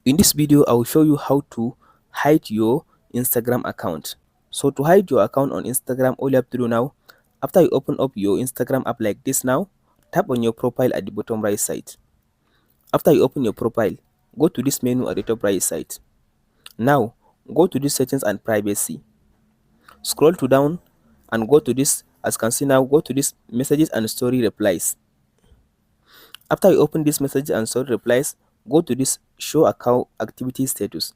In this video, I will show you how to hide your Instagram account. So to hide your account on Instagram, all you have to do now, after you open up your Instagram app like this now, tap on your profile at the bottom right side. After you open your profile, go to this menu at the top right side. Now, go to this settings and privacy. Scroll to down and go to this, as you can see now, go to this messages and story replies. After you open this message and story replies, go to this show account activity status.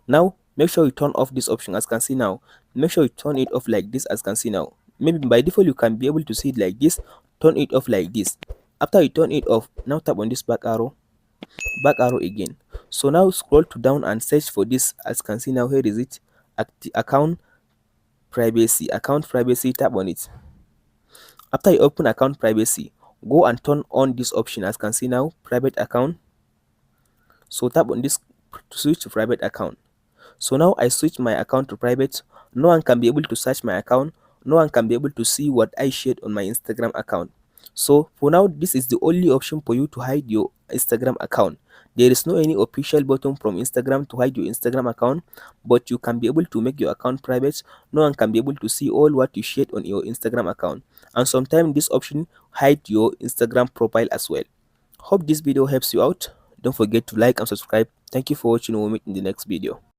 Now, make sure you turn off this option as you can see now. Make sure you turn it off like this as you can see now. Maybe by default you can be able to see it like this. Turn it off like this. After you turn it off, now tap on this back arrow again. So now scroll to down and search for this as you can see now. Here is it, account privacy, tap on it. After you open account privacy, go and turn on this option as you can see now, private account. So tap on this to switch to private account. So now I switch my account to private. No one can be able to search my account. No one can be able to see what I shared on my Instagram account. So for now, this is the only option for you to hide your Instagram account. There is no any official button from Instagram to hide your Instagram account, but you can be able to make your account private. No one can be able to see all what you shared on your Instagram account. And sometimes this option hide your Instagram profile as well. Hope this video helps you out. Don't forget to like and subscribe. Thank you for watching. We'll meet in the next video.